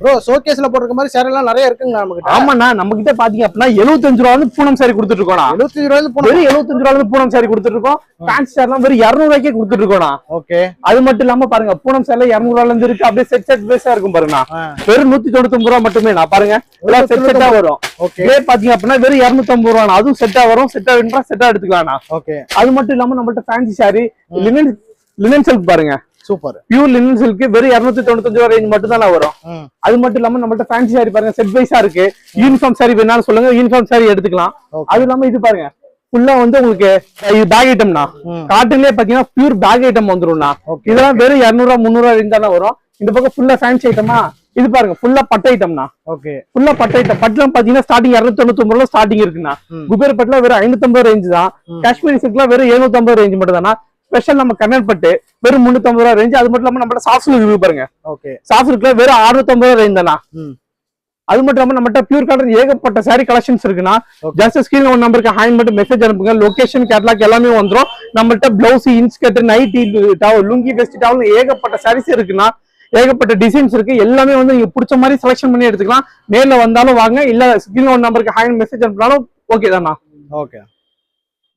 Bro ஷோகேஸ்ல போட்டிருக்க மாதிரி சேரி எல்லாம் நிறைய இருக்குங்க நமக்கு. ஆமாண்ணா, நம்ம கிட்ட பாத்தீங்க அப்படின்னா 75 ரூபா வந்து பூனம் சாரி கொடுத்துட்டு இருக்கோம். 75 ரூபாய் வெறும் 75 ரூபாய் பூனம் சாரி கொடுத்துட்டு இருக்கோம். ஃபேன்சி சாரிலாம் வெறும் 200 ரூபாய்க்கே கொடுத்துட்டு இருக்கோம். ஓகே. அது மட்டும் இல்லாம பாருங்க பூனம் சாரில 200 ரூபாய்ல இருந்து இருக்கு. அப்படியே செட் பேஸா இருக்கும் பாருங்க. வெறும் 199 ரூபாய் மட்டுமே. நான் பாருங்க எல்லாம் செட்டா வரும். இதே பாத்தீங்க அப்படின்னா வெறும் 250 ரூபாய். அதுவும் செட்டா வரும். செட்டா வேணும்னா செட்டா எடுத்துக்கலாம். ஓகே. அது மட்டும் இல்லாம நம்மள்ட்ட ஃபேன்சி சாரி லினன் சில்க் பாருங்க. சூப்பர் பியூர் லினன் சில்க் வெறும் 295 ரூபாய் ரேஞ்ச் மட்டும் தான் வரும். அது மட்டும் இல்லாம நம்மள்ட்ட ஃபேன்சி சாரி பாருங்க செட் வைஸா இருக்கு. யூனிஃபார்ம் சாரி வேணாலும் சொல்லுங்க, யூனிஃபார்ம் சாரி எடுத்துக்கலாம். அது இல்லாம இது பாருங்க ஃபுல்லா வந்து உங்களுக்கு இது பேக் ஐட்டம்னா காட்டன்லயே பாத்தீங்கன்னா பியூர் பேக் ஐட்டம் வந்துரும்னா. இதெல்லாம் வெறும் 200 ரூபாய் 300 ரூபாய் ரேஞ்ச் தான் வரும். இந்த பக்கம் ஃபுல்லா ஃபேன்சி ஐட்டமா இது பாருங்க ஃபுல்லா பட்டு ஐட்டம்னா. ஓகே. ஃபுல்லா பட்டு ஐட்டம். பட்டுலாம் பாத்தீங்கன்னா ஸ்டார்டிங் 299 ரூபாய் ஸ்டார்டிங் இருக்குன்னா. குபேர் பட்டுல வெறும் 550 ரேஞ்ச் தான். காஷ்மீரி சில்க்ல வெறும் 750 ரேஞ்ச் மட்டும் தானா. ஸ்பெஷல் நம்ம கன்வெர்ட் பட்டு வெறும் 350 ரூபாய் ரேஞ்ச். அது மட்டும் இல்லாம நம்ம சாஃப்ட் சில்க் இருக்கு பாருங்க. ஓகே. சாஃப்ட் சில்க்ல வெறும் 650 ரூபாய் ரேஞ்ச் தானா. அது மட்டும் இல்லாம நம்மகிட்ட பியூர் காட்டன் ஏகப்பட்ட சாரி கலெக்ஷன்ஸ் இருக்குன்னா ஜஸ்ட் ஸ்கிரீன்ல ஒரு நம்பருக்கு ஹேண்ட் மட்டும் மெசேஜ் அனுப்புங்க. லொகேஷன் கேட்டலாக் எல்லாமே வந்துரும். நம்மள்ட்ட blouse inskirt nightie lungi vest towel ஏகப்பட்ட சாரீஸ் இருக்குன்னா ஏகப்பட்ட டிசைன்ஸ் இருக்கு. எல்லாமே வந்து நீங்க பிடிச்ச மாதிரி செலக்ஷன் பண்ணி எடுத்துக்கலாம். நேர்ல வந்தாலும் வாங்க, இல்ல ஸ்கிரீன்ல ஒரு நம்பருக்கு ஹேண்ட் மெசேஜ் அனுப்பினாலும் ஓகே தானா. ஓகே.